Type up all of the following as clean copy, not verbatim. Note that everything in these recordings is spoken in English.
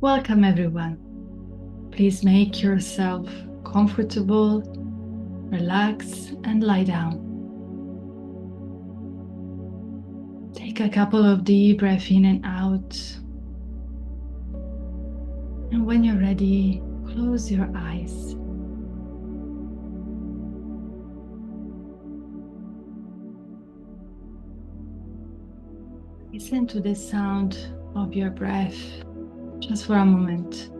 Welcome everyone. Please make yourself comfortable, relax and lie down. Take a couple of deep breaths in and out. And when you're ready, close your eyes. Listen to the sound of your breath just for a moment.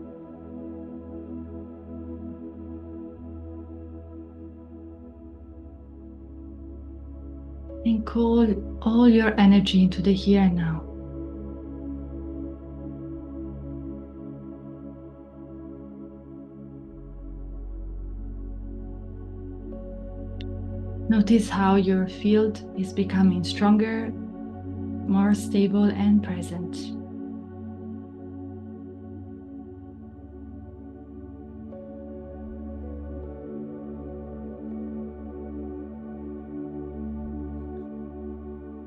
And call all your energy into the here and now. Notice how your field is becoming stronger, more stable and present.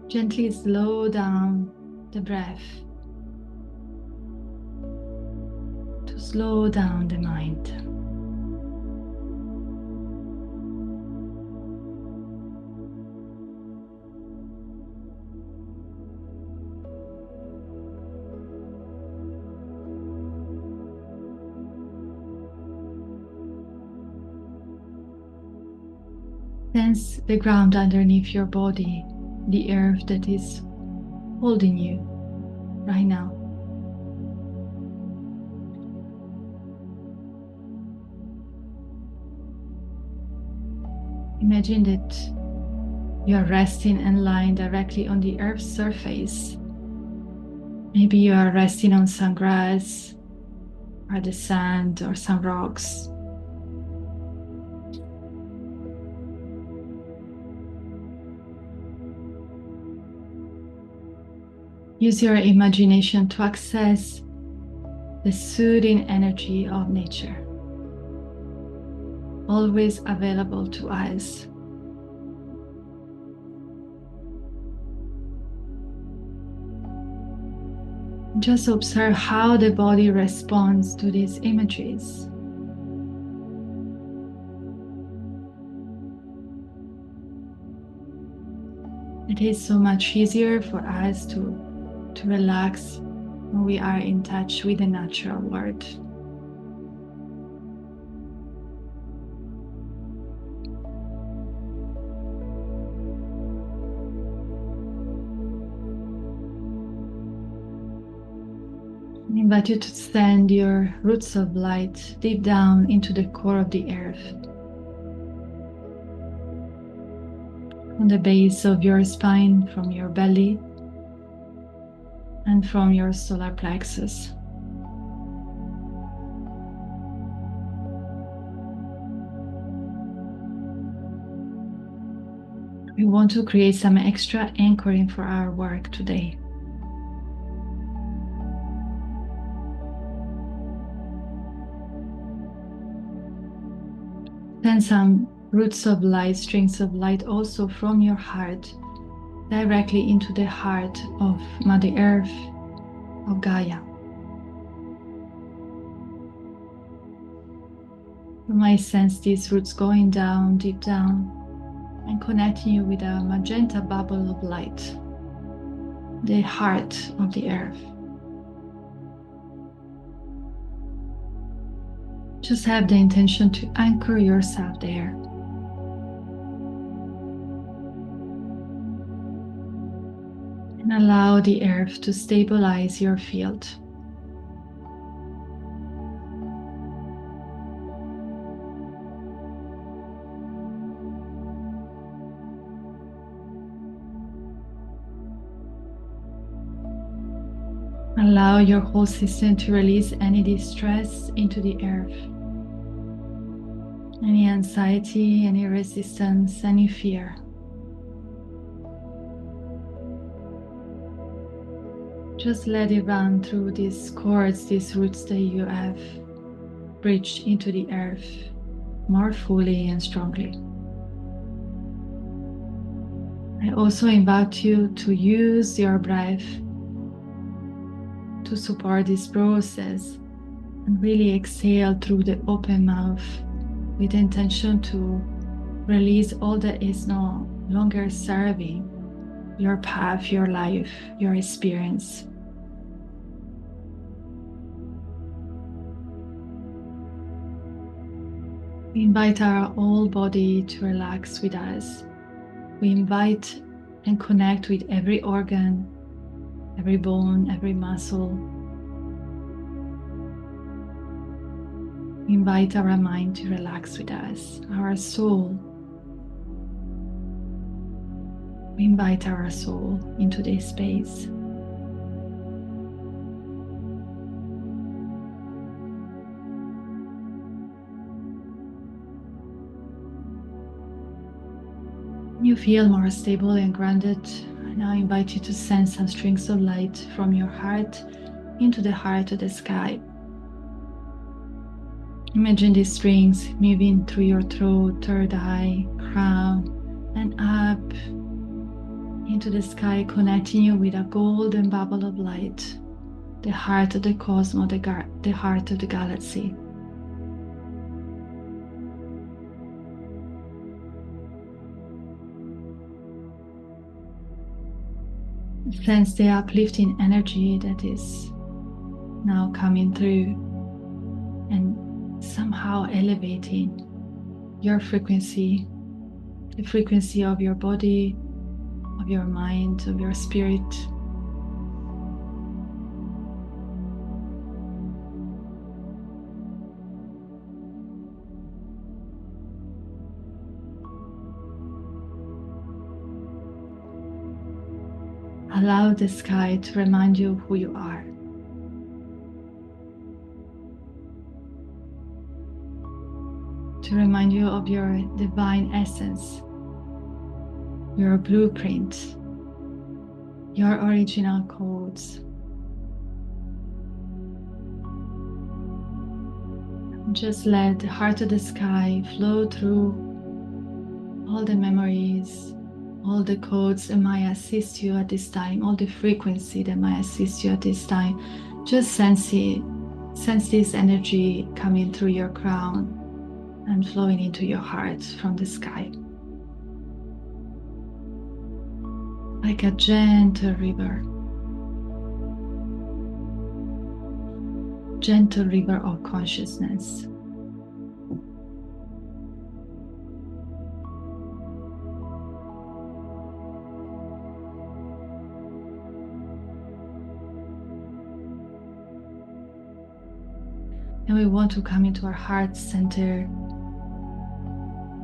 Gently slow down the breath to slow down the mind. Sense the ground underneath your body, the earth that is holding you right now. Imagine that you are resting and lying directly on the earth's surface. Maybe you are resting on some grass or the sand or some rocks. Use your imagination to access the soothing energy of nature, always available to us. Just observe how the body responds to these images. It is so much easier for us to relax when we are in touch with the natural world. I invite you to send your roots of light deep down into the core of the earth, on the base of your spine, from your belly, and from your solar plexus. We want to create some extra anchoring for our work today. Send some roots of light, strings of light also from your heart directly into the heart of Mother Earth, of Gaia. You might sense these roots going down, deep down, and connecting you with a magenta bubble of light, the heart of the earth. Just have the intention to anchor yourself there. And allow the earth to stabilize your field. Allow your whole system to release any distress into the earth. Any anxiety, any resistance, any fear. Just let it run through these cords, these roots that you have bridged into the earth more fully and strongly. I also invite you to use your breath to support this process And really exhale through the open mouth with the intention to release all that is no longer serving your path, your life, your experience. We invite our whole body to relax with us. We invite and connect with every organ, every bone, every muscle. We invite our mind to relax with us, our soul. We invite our soul into this space. You feel more stable and grounded. Now I invite you to send some strings of light from your heart into the heart of the sky. Imagine these strings moving through your throat, third eye, crown, and up into the sky, connecting you with a golden bubble of light, the heart of the cosmos, the heart of the galaxy. Sense the uplifting energy that is now coming through and somehow elevating your frequency, the frequency of your body, of your mind, of your spirit. Allow the sky to remind you of who you are. To remind you of your divine essence, your blueprint, your original codes. Just let the heart of the sky flow through all the memories, all the codes that might assist you at this time, all the frequency that might assist you at this time. Just sense it, sense this energy coming through your crown and flowing into your heart from the sky. Like a gentle river. Gentle river of consciousness. And we want to come into our heart center.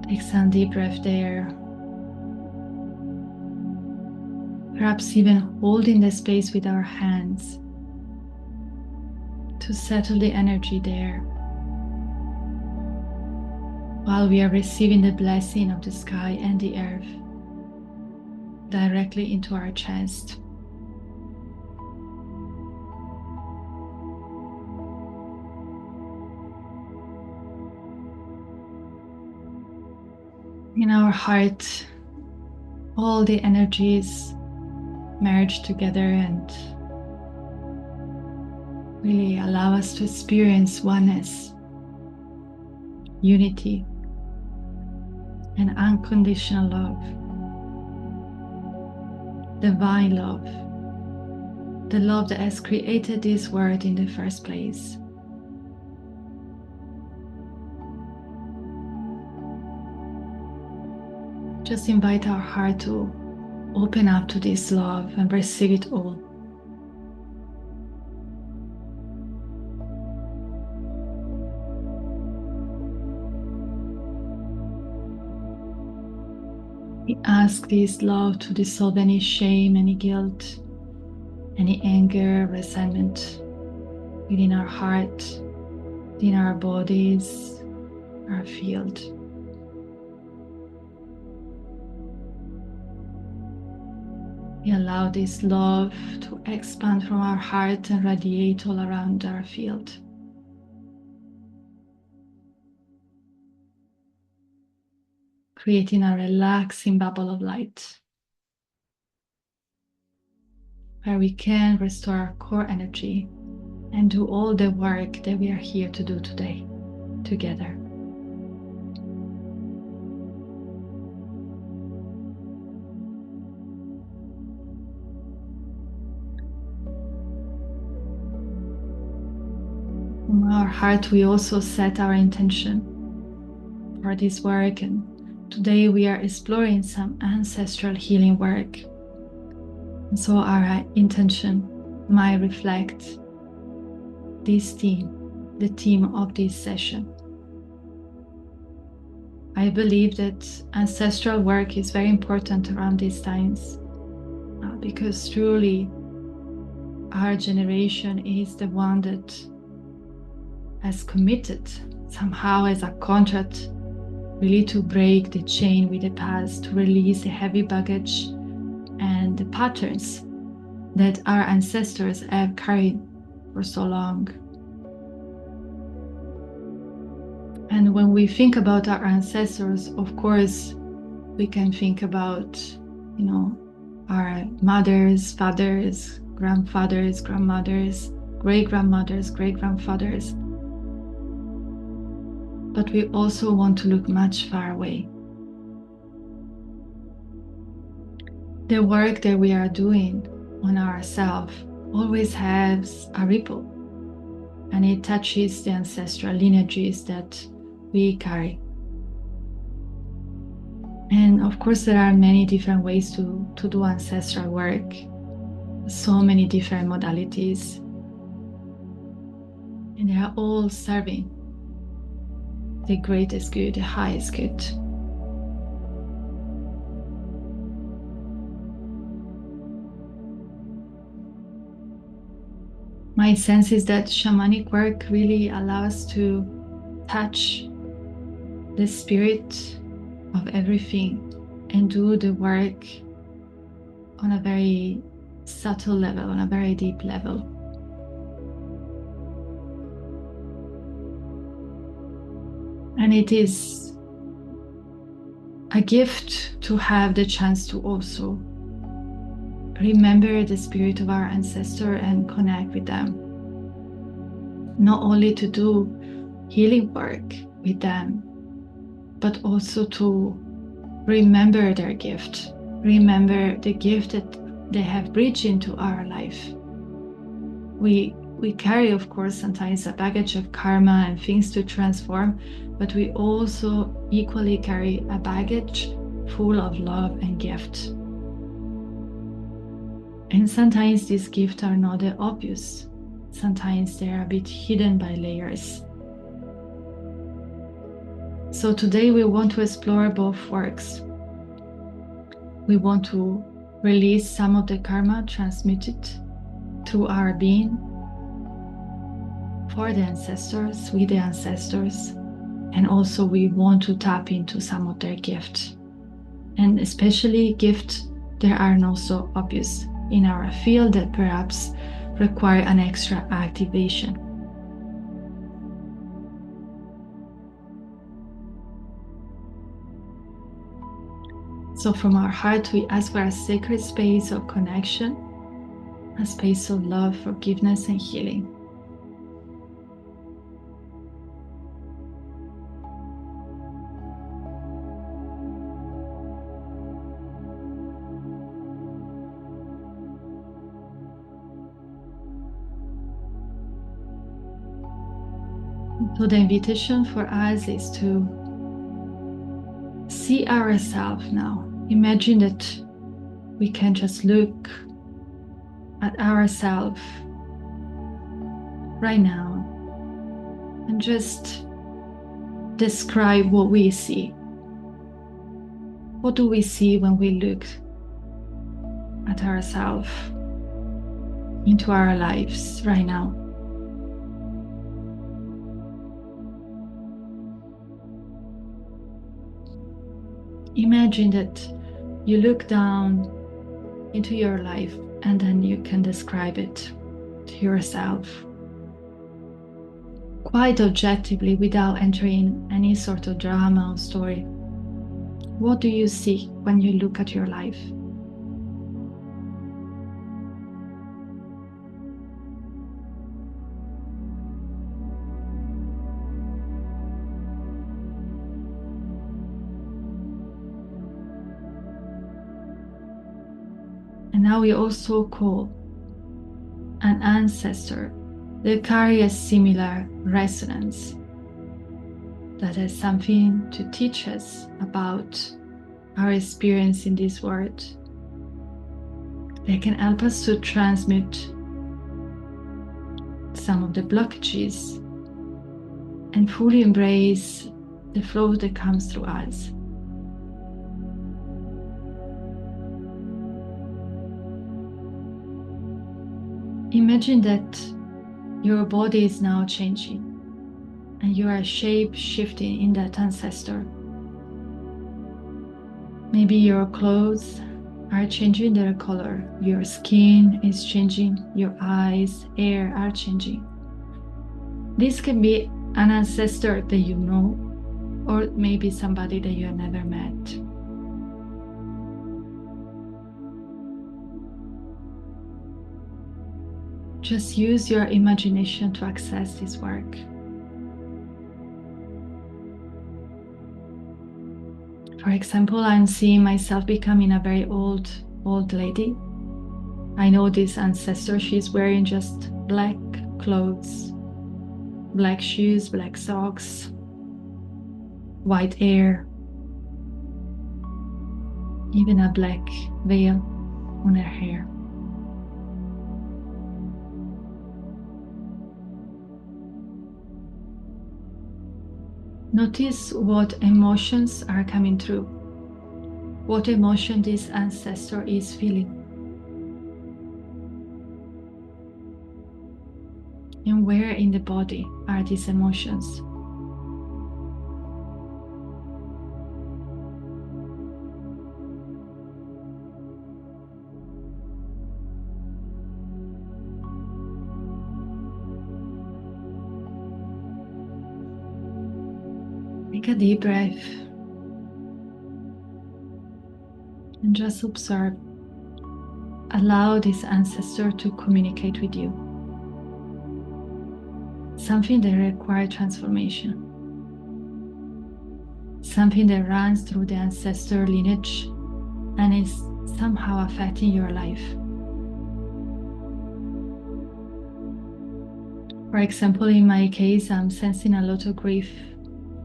Take some deep breath there. Perhaps even holding the space with our hands to settle the energy there while we are receiving the blessing of the sky and the earth directly into our chest. In our heart, all the energies merge together and really allow us to experience oneness, unity, and unconditional love, divine love, the love that has created this world in the first place. Just invite our heart to open up to this love and receive it all. We ask this love to dissolve any shame, any guilt, any anger, resentment within our heart, within our bodies, our field. We allow this love to expand from our heart and radiate all around our field. Creating a relaxing bubble of light where we can restore our core energy, and do all the work that we are here to do today together. From our heart, we also set our intention for this work, and today we are exploring some ancestral healing work. And so our intention might reflect this theme, the theme of this session. I believe that ancestral work is very important around these times because truly our generation is the one that has committed somehow as a contract really to break the chain with the past, to release the heavy baggage and the patterns that our ancestors have carried for so long. And when we think about our ancestors, of course, we can think about, our mothers, fathers, grandfathers, grandmothers, great-grandmothers, great-grandfathers. But we also want to look much far away. The work that we are doing on ourselves always has a ripple, and it touches the ancestral lineages that we carry. And of course, there are many different ways to do ancestral work, so many different modalities, and they are all serving the greatest good, the highest good. My sense is that shamanic work really allows us to touch the spirit of everything and do the work on a very subtle level, on a very deep level. And it is a gift to have the chance to also remember the spirit of our ancestor and connect with them. Not only to do healing work with them, but also to remember their gift. Remember the gift that they have bridged into our life. We carry, of course, sometimes a baggage of karma and things to transform, but we also equally carry a baggage full of love and gift. And sometimes these gifts are not that obvious. Sometimes they're a bit hidden by layers. So today we want to explore both works. We want to release some of the karma transmitted through our being for the ancestors, with the ancestors, and also we want to tap into some of their gifts, and especially gifts that are not so obvious in our field that perhaps require an extra activation. So from our heart, we ask for a sacred space of connection, a space of love, forgiveness, and healing. So the invitation for us is to see ourselves now. Imagine that we can just look at ourselves right now and just describe what we see. What do we see when we look at ourselves into our lives right now? Imagine that you look down into your life and then you can describe it to yourself quite objectively without entering any sort of drama or story. What do you see when you look at your life? Now we also call an ancestor that carry a similar resonance, that has something to teach us about our experience in this world. They can help us to transmute some of the blockages and fully embrace the flow that comes through us. Imagine that your body is now changing and you are shape shifting in that ancestor. Maybe your clothes are changing their color, your skin is changing, your eyes, hair are changing. This can be an ancestor that you know, or maybe somebody that you have never met. Just use your imagination to access this work. For example, I'm seeing myself becoming a very old lady. I know this ancestor, she's wearing just black clothes, black shoes, black socks, white hair, even a black veil on her hair. Notice what emotions are coming through, what emotion this ancestor is feeling, and where in the body are these emotions. Take a deep breath and just observe. Allow this ancestor to communicate with you. Something that requires transformation. Something that runs through the ancestor lineage and is somehow affecting your life. For example, in my case, I'm sensing a lot of grief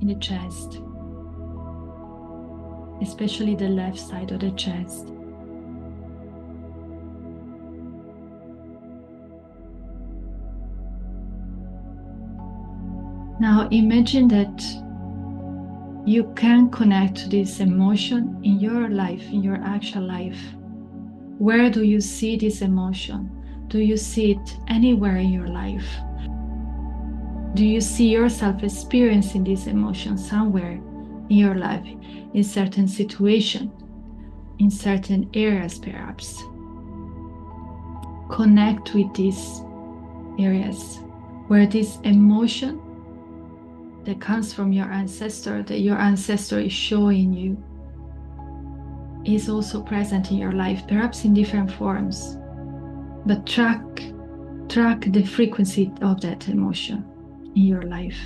in the chest, especially the left side of the chest. Now imagine that you can connect to this emotion in your life, in your actual life. Where do you see this emotion? Do you see it anywhere in your life? Do you see yourself experiencing this emotion somewhere in your life, in certain situation, in certain areas perhaps? Connect with these areas where this emotion that comes from your ancestor, that your ancestor is showing you, is also present in your life, perhaps in different forms. But track the frequency of that emotion in your life.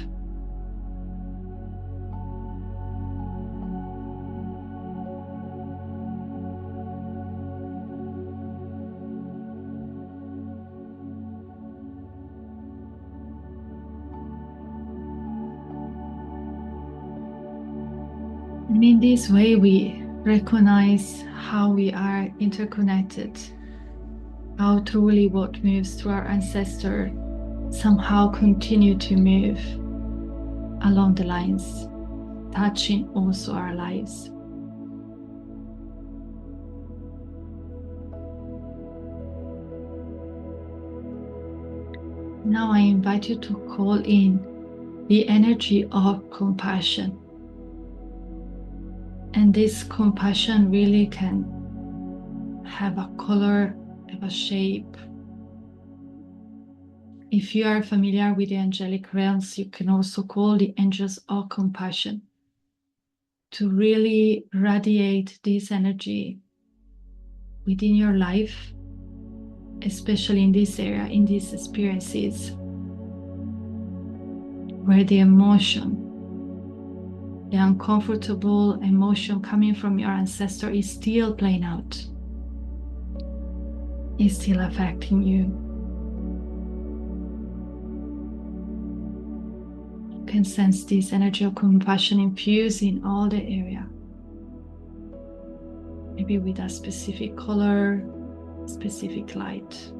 And in this way, we recognize how we are interconnected, how truly what moves through our ancestor somehow continue to move along the lines, touching also our lives. Now I invite you to call in the energy of compassion. And this compassion really can have a color, have a shape. If you are familiar with the angelic realms, you can also call the angels of compassion to really radiate this energy within your life, especially in this area, in these experiences where the emotion, the uncomfortable emotion coming from your ancestor is still playing out. is still affecting you. You can sense this energy of compassion infusing all the area. Maybe with a specific color, specific light.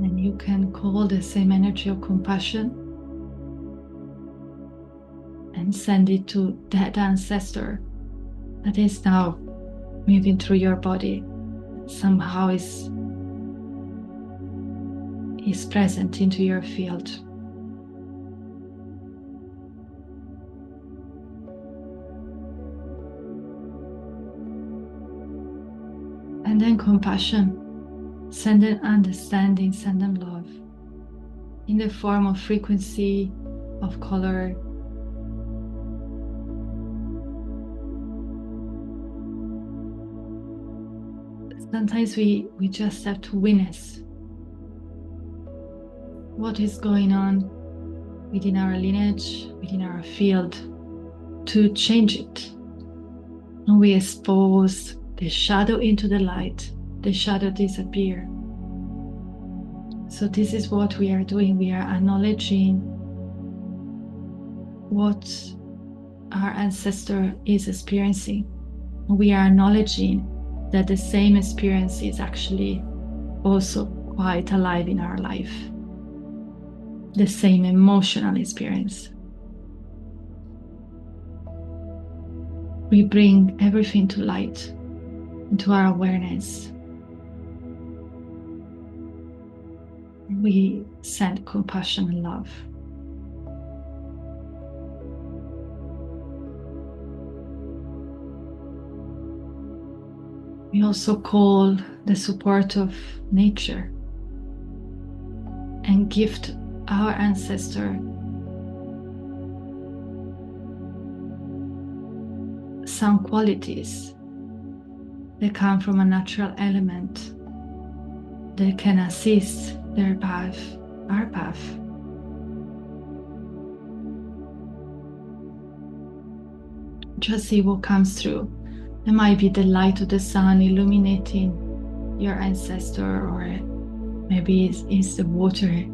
And you can call the same energy of compassion and send it to that ancestor that is now moving through your body. Somehow is present into your field. And then compassion. Send them understanding, send them love in the form of frequency, of color. Sometimes we just have to witness what is going on within our lineage, within our field, to change it. And we expose the shadow into the light. The shadow disappear. So this is what we are doing. We are acknowledging what our ancestor is experiencing. We are acknowledging that the same experience is actually also quite alive in our life. The same emotional experience. We bring everything to light, into our awareness. We send compassion and love. We also call the support of nature and gift our ancestor some qualities that come from a natural element that can assist their path, our path. Just see what comes through. It might be the light of the sun illuminating your ancestor, or maybe it's the water,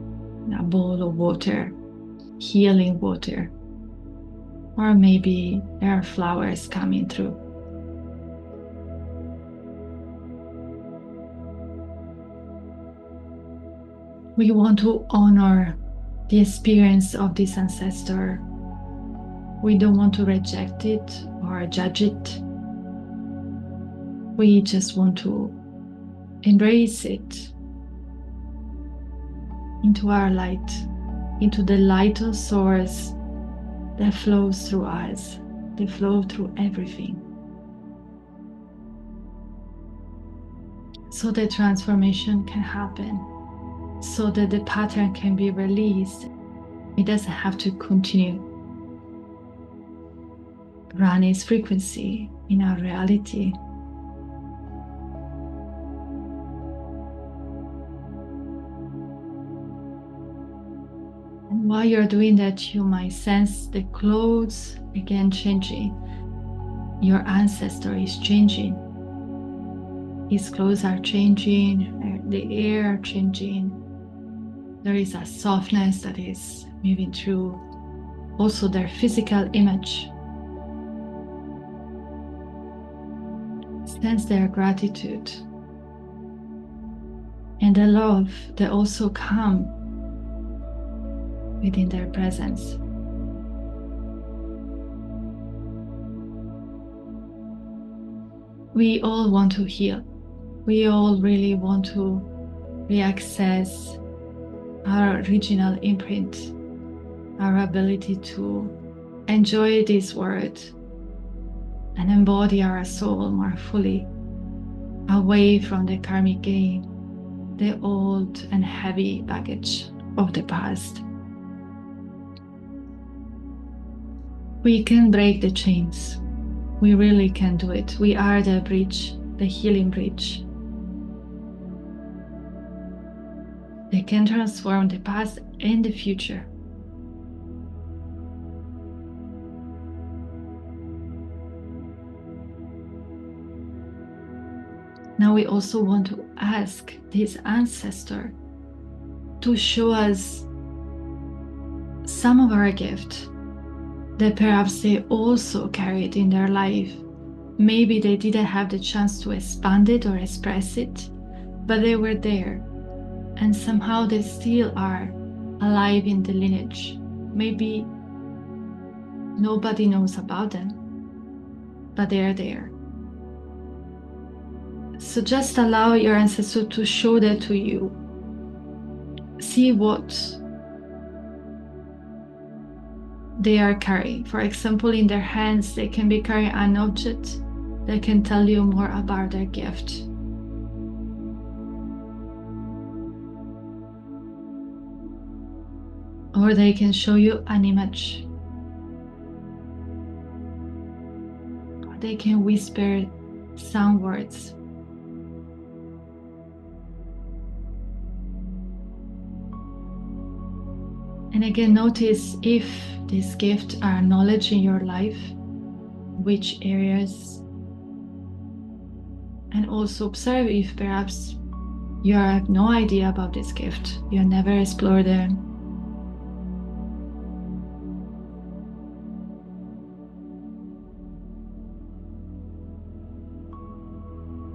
a bowl of water, healing water. Or maybe there are flowers coming through. We want to honor the experience of this ancestor. We don't want to reject it or judge it. We just want to embrace it into our light, into the light of source that flows through us, that flows through everything. So that transformation can happen, so that the pattern can be released. It doesn't have to continue running its frequency in our reality. And while you're doing that, you might sense the clothes again changing. Your ancestor is changing. His clothes are changing, the air changing. There is a softness that is moving through also their physical image. Sense their gratitude and the love that also come within their presence. We all want to heal. We all really want to reaccess our original imprint, our ability to enjoy this world and embody our soul more fully, away from the karmic game, the old and heavy baggage of the past. We can break the chains. We really can do it. We are the bridge, the healing bridge. They can transform the past and the future. Now we also want to ask this ancestor to show us some of our gift that perhaps they also carried in their life. Maybe they didn't have the chance to expand it or express it, but they were there, and somehow they still are alive in the lineage. Maybe nobody knows about them, but they are there. So just allow your ancestor to show that to you. See what they are carrying. For example, in their hands, they can be carrying an object that can tell you more about their gift. Or they can show you an image. Or they can whisper some words. And again, notice if these gifts are knowledge in your life, which areas, and also observe if perhaps you have no idea about this gift, you have never explored them.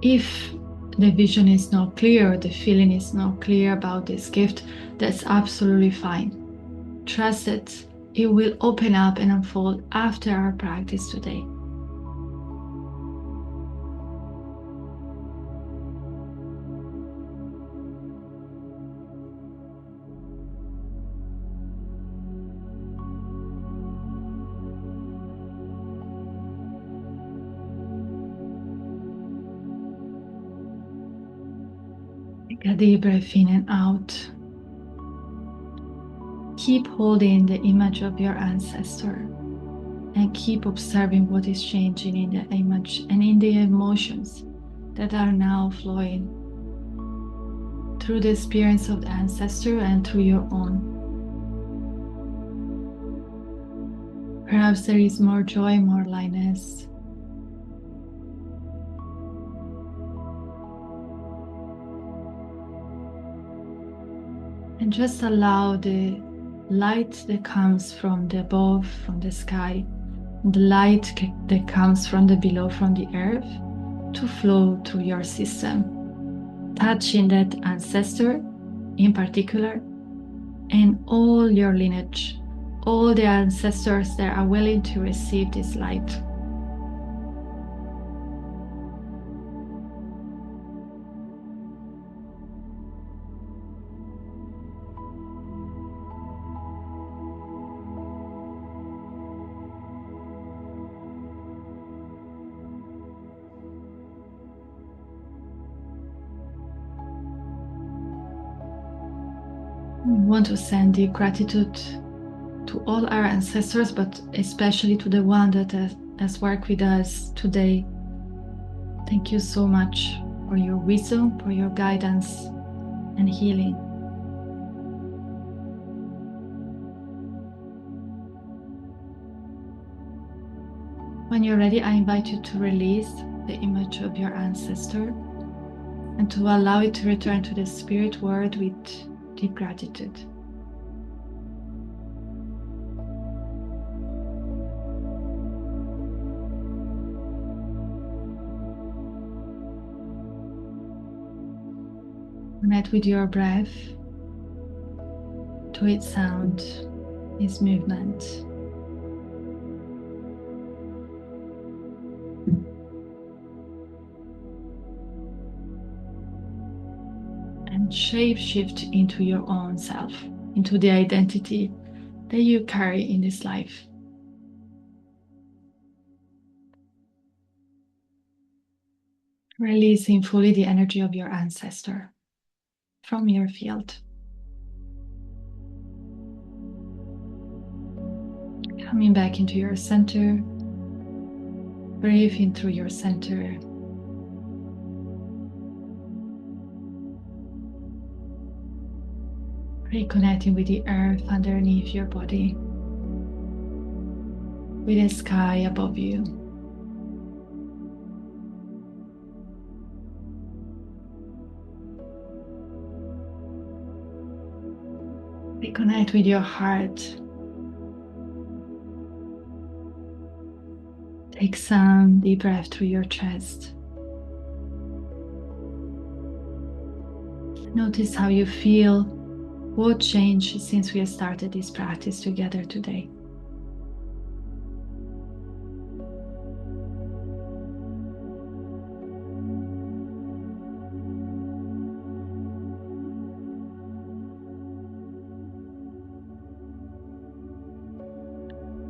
If the vision is not clear, or the feeling is not clear about this gift, that's absolutely fine. Trust that it will open up and unfold after our practice today. Take a deep breath in and out. Keep holding the image of your ancestor and keep observing what is changing in the image and in the emotions that are now flowing through the experience of the ancestor and through your own. Perhaps there is more joy, more lightness. And just allow the light that comes from the above, from the sky, the light that comes from the below, from the earth, to flow through your system, touching that ancestor in particular, and all your lineage, all the ancestors that are willing to receive this light. We want to send deep gratitude to all our ancestors, but especially to the one that has worked with us today. Thank you so much for your wisdom, for your guidance and healing. When you're ready, I invite you to release the image of your ancestor and to allow it to return to the spirit world with deep gratitude. Connect with your breath to its sound, its movement. And shape shift into your own self, into the identity that you carry in this life. Releasing fully the energy of your ancestor from your field. Coming back into your center, breathe in through your center. Reconnecting with the earth underneath your body, with the sky above you. Reconnect with your heart. Take some deep breath through your chest. Notice how you feel. What changed since we started this practice together today?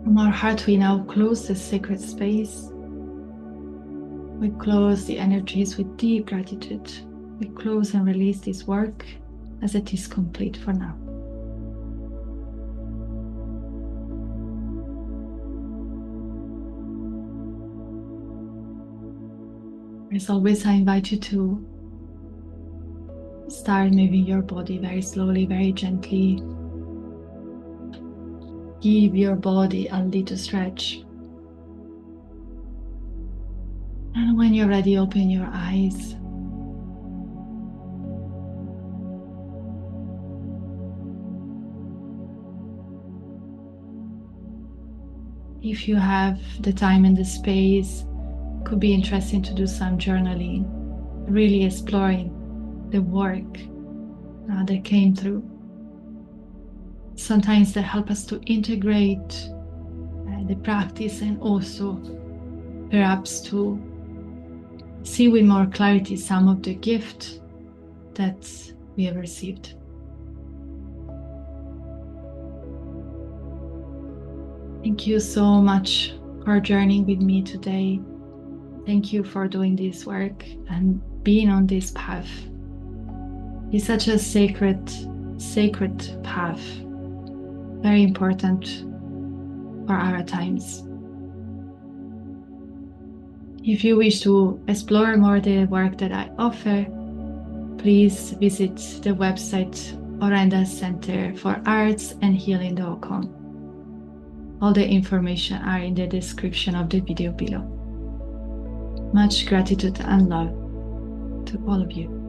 From our heart, we now close the sacred space. We close the energies with deep gratitude. We close and release this work as it is complete for now. As always, I invite you to start moving your body very slowly, very gently. Give your body a little stretch. And when you're ready, open your eyes. If you have the time and the space, it could be interesting to do some journaling, really exploring the work that came through. Sometimes they help us to integrate the practice and also perhaps to see with more clarity some of the gift that we have received. Thank you so much for journeying with me today. Thank you for doing this work and being on this path. It's such a sacred path, very important for our times. If you wish to explore more the work that I offer, please visit the website Orenda Center for Arts and Healing.com. All the information are in the description of the video below. Much gratitude and love to all of you.